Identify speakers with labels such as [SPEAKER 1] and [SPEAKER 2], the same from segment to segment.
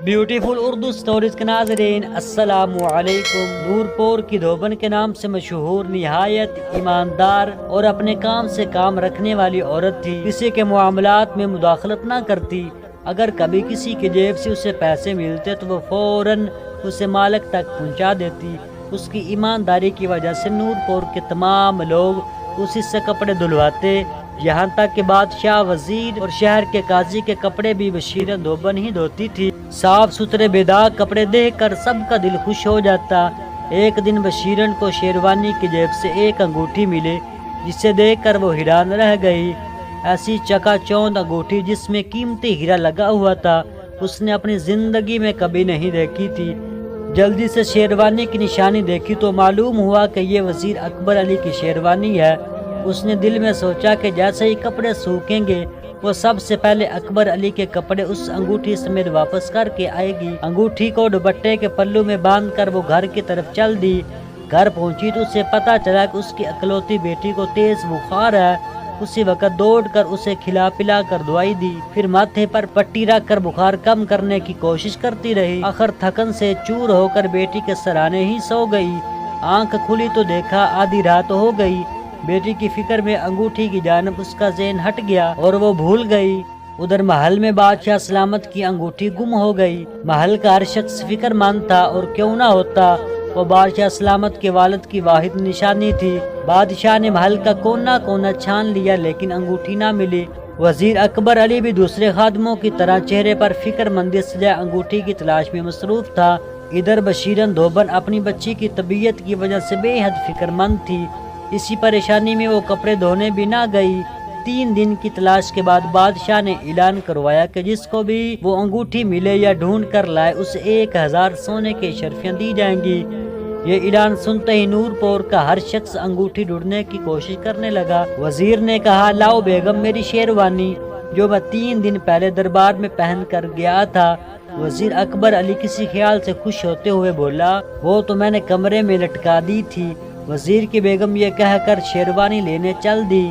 [SPEAKER 1] Beautiful Urdu stories کے ناظرین السلام علیکم۔ نور پور کی دھوبن کے نام سے مشہور نہایت ایماندار اور اپنے کام سے کام رکھنے والی عورت تھی۔ کسی کے معاملات میں مداخلت نہ کرتی۔ اگر کبھی کسی کی جیب سے اسے پیسے ملتے تو وہ فوراً اسے مالک تک پہنچا دیتی۔ اس کی ایمانداری کی وجہ سے نور پور کے تمام لوگ اسی سے کپڑے دھلواتے، یہاں تک کہ بادشاہ، وزیر اور شہر کے قاضی کے کپڑے بھی بشیرن دھوبن ہی دھوتی تھی۔ صاف ستھرے بے داغ کپڑے دیکھ کر سب کا دل خوش ہو جاتا۔ ایک دن بشیرن کو شیروانی کی جیب سے ایک انگوٹھی ملے، جسے دیکھ کر وہ حیران رہ گئی۔ ایسی چکا چوند انگوٹھی جس میں قیمتی ہیرا لگا ہوا تھا اس نے اپنی زندگی میں کبھی نہیں دیکھی تھی۔ جلدی سے شیروانی کی نشانی دیکھی تو معلوم ہوا کہ یہ وزیر اکبر علی کی شیروانی ہے۔ اس نے دل میں سوچا کہ جیسے ہی کپڑے سوکھیں گے وہ سب سے پہلے اکبر علی کے کپڑے اس انگوٹھی سمیت واپس کر کے آئے گی۔ انگوٹھی کو دوپٹے کے پلو میں باندھ کر وہ گھر کی طرف چل دی۔ گھر پہنچی تو اسے پتا چلا کہ اس کی اکلوتی بیٹی کو تیز بخار ہے۔ اسی وقت دوڑ کر اسے کھلا پلا کر دوائی دی، پھر ماتھے پر پٹی رکھ کر بخار کم کرنے کی کوشش کرتی رہی۔ آخر تھکن سے چور ہو کر بیٹی کے سرانے ہی سو گئی۔ آنکھ کھلی تو دیکھا آدھی رات ہو گئی۔ بیٹی کی فکر میں انگوٹھی کی جانب اس کا ذہن ہٹ گیا اور وہ بھول گئی۔ ادھر محل میں بادشاہ سلامت کی انگوٹھی گم ہو گئی۔ محل کا ہر شخص فکر مند تھا، اور کیوں نہ ہوتا، وہ بادشاہ سلامت کے والد کی واحد نشانی تھی۔ بادشاہ نے محل کا کونا کونا چھان لیا لیکن انگوٹھی نہ ملی۔ وزیر اکبر علی بھی دوسرے خادموں کی طرح چہرے پر فکر مندی سے انگوٹھی کی تلاش میں مصروف تھا۔ ادھر بشیرن دھوبن اپنی بچی کی طبیعت کی وجہ سے بے حد فکر مند تھی۔ اسی پریشانی میں وہ کپڑے دھونے بھی نہ گئی۔ 3 دن کی تلاش کے بعد بادشاہ نے اعلان کروایا کہ جس کو بھی وہ انگوٹھی ملے یا ڈھونڈ کر لائے اسے 1000 سونے کے اشرفیاں دی جائیں گی۔ یہ اعلان سنتے ہی نور پور کا ہر شخص انگوٹھی ڈھونڈنے کی کوشش کرنے لگا۔ وزیر نے کہا، لاؤ بیگم میری شیروانی جو میں 3 دن پہلے دربار میں پہن کر گیا تھا۔ وزیر اکبر علی کسی خیال سے خوش ہوتے ہوئے بولا، وہ تو میں نے کمرے میں لٹکا دی تھی۔ وزیر کی بیگم یہ کہہ کر شیروانی لینے چل دی۔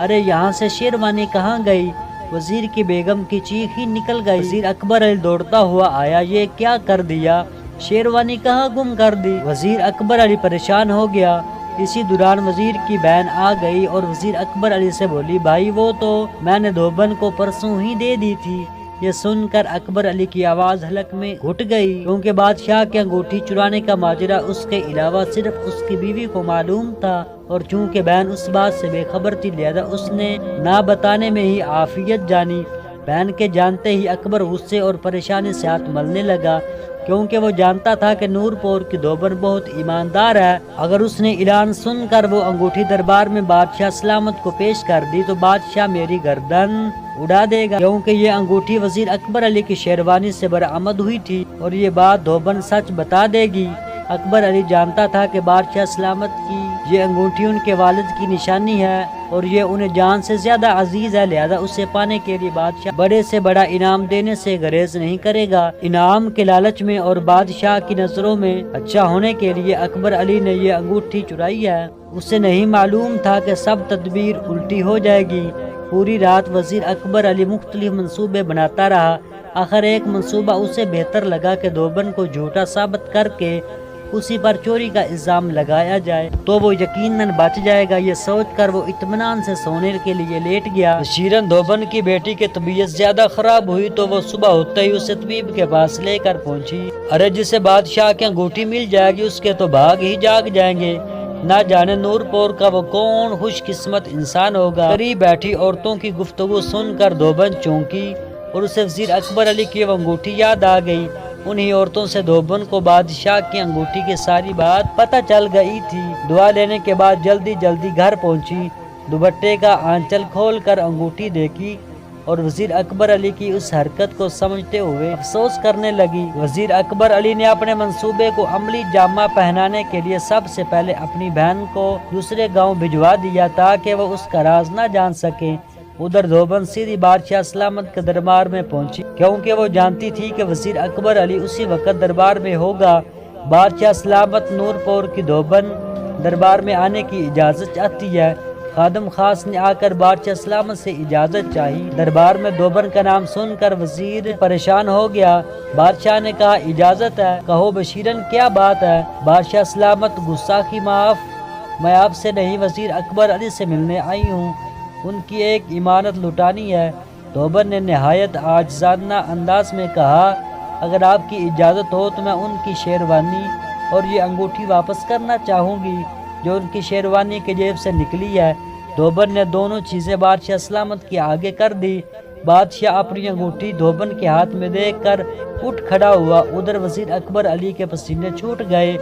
[SPEAKER 1] ارے یہاں سے شیروانی کہاں گئی؟ وزیر کی بیگم کی چیخ ہی نکل گئی۔ وزیر اکبر علی دوڑتا ہوا آیا، یہ کیا کر دیا؟ شیروانی کہاں گم کر دی؟ وزیر اکبر علی پریشان ہو گیا۔ اسی دوران وزیر کی بہن آ گئی اور وزیر اکبر علی سے بولی، بھائی وہ تو میں نے دھوبن کو پرسوں ہی دے دی تھی۔ یہ سن کر اکبر علی کی آواز حلق میں گھٹ گئی، کیونکہ بادشاہ کی انگوٹھی چرانے کا ماجرا اس کے علاوہ صرف اس کی بیوی کو معلوم تھا، اور چونکہ بہن اس بات سے بے خبر تھی لہذا اس نے نہ بتانے میں ہی عافیت جانی۔ بہن کے جانتے ہی اکبر غصے اور پریشانی سے ہاتھ ملنے لگا، کیونکہ وہ جانتا تھا کہ نور پور کی دھوبن بہت ایماندار ہے۔ اگر اس نے اعلان سن کر وہ انگوٹھی دربار میں بادشاہ سلامت کو پیش کر دی تو بادشاہ میری گردن اڑا دے گا، کیونکہ یہ انگوٹھی وزیر اکبر علی کی شیروانی سے برآمد ہوئی تھی اور یہ بات دھوبن سچ بتا دے گی۔ اکبر علی جانتا تھا کہ بادشاہ سلامت کی یہ انگوٹھی ان کے والد کی نشانی ہے اور یہ انہیں جان سے زیادہ عزیز ہے، لہذا اسے پانے کے لیے بادشاہ بڑے سے بڑا انعام دینے سے گریز نہیں کرے گا۔ انعام کے لالچ میں اور بادشاہ کی نظروں میں اچھا ہونے کے لیے اکبر علی نے یہ انگوٹھی چرائی ہے۔ اسے نہیں معلوم تھا کہ سب تدبیر الٹی ہو جائے گی۔ پوری رات وزیر اکبر علی مختلف منصوبے بناتا رہا۔ آخر ایک منصوبہ اسے بہتر لگا کہ دھوبن کو جھوٹا ثابت کر کے اسی پر چوری کا الزام لگایا جائے تو وہ یقیناً بچ جائے گا۔ یہ سوچ کر وہ اطمینان سے سونے کے لیے لیٹ گیا۔ بشیرن دھوبن کی بیٹی کی طبیعت زیادہ خراب ہوئی تو وہ صبح ہوتے ہی اسے طبیب کے پاس لے کر پہنچی۔ ارے جسے بادشاہ کی انگوٹھی مل جائے گی اس کے تو بھاگ ہی جاگ جائیں گے۔ نہ جانے نور پور کا وہ کون خوش قسمت انسان ہوگا۔ قریب بیٹھی عورتوں کی گفتگو سن کر دھوبن چونکی اور اسے وزیر اکبر علی کی وہ انگوٹھی یاد آ گئی۔ انہی عورتوں سے دھوبن کو بادشاہ کی انگوٹھی کی ساری بات پتہ چل گئی تھی۔ دعا لینے کے بعد جلدی گھر پہنچی، دوپٹے کا آنچل کھول کر انگوٹھی دیکھی اور وزیر اکبر علی کی اس حرکت کو سمجھتے ہوئے افسوس کرنے لگی۔ وزیر اکبر علی نے اپنے منصوبے کو عملی جامہ پہنانے کے لیے سب سے پہلے اپنی بہن کو دوسرے گاؤں بھجوا دیا تاکہ وہ اس کا راز نہ جان سکے۔ ادھر دھوبن سیدھی بادشاہ سلامت کے دربار میں پہنچی، کیونکہ وہ جانتی تھی کہ وزیر اکبر علی اسی وقت دربار میں ہوگا۔ بادشاہ سلامت نور پور کی دھوبن دربار میں آنے کی اجازت چاہتی ہے، خادم خاص نے آ کر بادشاہ سلامت سے اجازت چاہی۔ دربار میں دوبن کا نام سن کر وزیر پریشان ہو گیا۔ بادشاہ نے کہا اجازت ہے، کہو بشیرن کیا بات ہے؟ بادشاہ سلامت گستاخی معاف، میں آپ سے نہیں وزیر اکبر علی سے ملنے آئی ہوں، ان کی ایک امانت لٹانی ہے۔ دوبن نے نہایت عاجزانہ انداز میں کہا اگر آپ کی اجازت ہو تو میں ان کی شیروانی اور یہ انگوٹھی واپس کرنا چاہوں گی جو ان کی شیروانی کے جیب سے نکلی ہے۔ دوبن نے دونوں چیزیں بادشاہ سلامت کے آگے کر دی۔ بادشاہ اپنی انگوٹھی دوبن کے ہاتھ میں دیکھ کر اٹھ کھڑا ہوا۔ ادھر وزیر اکبر علی کے پسینے چھوٹ گئے۔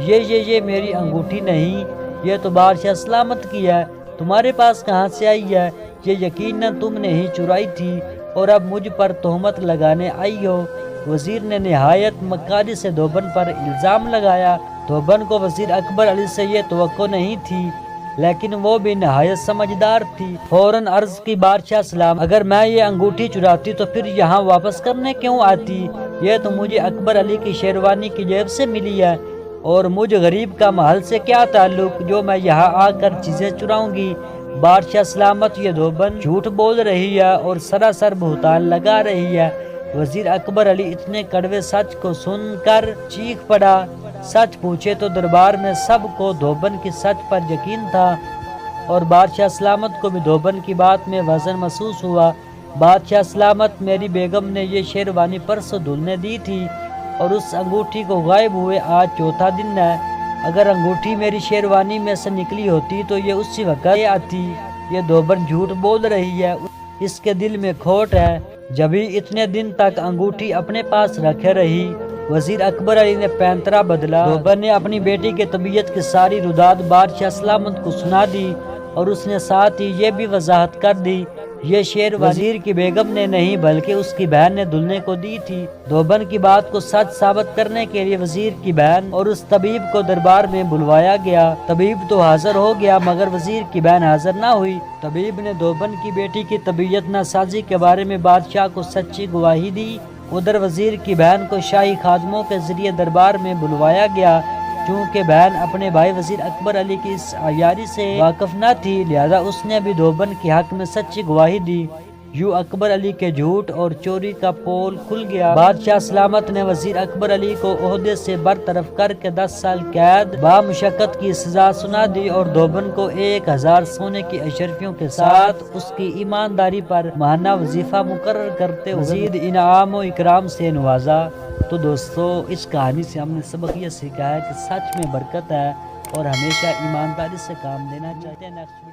[SPEAKER 1] یہ میری انگوٹھی نہیں، یہ تو بادشاہ سلامت کی ہے، تمہارے پاس کہاں سے آئی ہے؟ یہ یقیناً تم نے ہی چرائی تھی اور اب مجھ پر تہمت لگانے آئی ہو۔ وزیر نے نہایت مکاری سے دوبن پر الزام لگایا۔ دوبن کو وزیر اکبر علی سے یہ توقع نہیں تھی، لیکن وہ بھی نہایت سمجھدار تھی۔ فوراً عرض کی بادشاہ سلام، اگر میں یہ انگوٹھی چراتی تو پھر یہاں واپس کرنے کیوں آتی؟ یہ تو مجھے اکبر علی کی شیروانی کی جیب سے ملی ہے، اور مجھ غریب کا محل سے کیا تعلق جو میں یہاں آ کر چیزیں چراؤں گی؟ بادشاہ سلامت، یہ دوبن جھوٹ بول رہی ہے اور سراسر بہتان لگا رہی ہے۔ وزیر اکبر علی اتنے کڑوے سچ کو سن کر چیخ پڑا۔ سچ پوچھے تو دربار میں سب کو دوبن کی سچ پر یقین تھا، اور بادشاہ سلامت کو بھی دوبن کی بات میں وزن محسوس ہوا۔ بادشاہ سلامت، میری بیگم نے یہ شیروانی پرسوں دھلنے دی تھی اور اس انگوٹھی کو غائب ہوئے آج چوتھا دن ہے۔ اگر انگوٹھی میری شیروانی میں سے نکلی ہوتی تو یہ اسی وقت آتی۔ یہ دوبن جھوٹ بول رہی ہے، اس کے دل میں کھوٹ ہے، جبھی اتنے دن تک انگوٹھی اپنے پاس رکھے رہی۔ وزیر اکبر علی نے پینترا بدلا۔ دوبن نے اپنی بیٹی کی طبیعت کی ساری روداد بادشاہ سلامت کو سنا دی، اور اس نے ساتھ ہی یہ بھی وضاحت کر دی یہ شیر وزیر کی بیگم نے نہیں بلکہ اس کی بہن نے دلہنے کو دی تھی۔ دوبن کی بات کو سچ ثابت کرنے کے لیے وزیر کی بہن اور اس طبیب کو دربار میں بلوایا گیا۔ طبیب تو حاضر ہو گیا مگر وزیر کی بہن حاضر نہ ہوئی۔ طبیب نے دوبن کی بیٹی کی طبیعت ناسازی کے بارے میں بادشاہ کو سچی گواہی دی۔ ادھر وزیر کی بہن کو شاہی خادموں کے ذریعے دربار میں بلوایا گیا۔ چونکہ بہن اپنے بھائی وزیر اکبر علی کی اس عیاری سے واقف نہ تھی، لہذا اس نے بھی دوبن کے حق میں سچی گواہی دی۔ یوں اکبر علی کے جھوٹ اور چوری کا پول کھل گیا۔ بادشاہ سلامت نے وزیر اکبر علی کو عہدے سے برطرف کر کے 10 سال قید بامشقت کی سزا سنا دی، اور دوبن کو 1000 سونے کی اشرفیوں کے ساتھ اس کی ایمانداری پر ماہانہ وظیفہ مقرر کرتے ہوئے مزید انعام و اکرام سے نوازا۔ تو دوستو، اس کہانی سے ہم نے سبق یہ سیکھا ہے کہ سچ میں برکت ہے اور ہمیشہ ایمانداری سے کام لینا چاہتے ہیں۔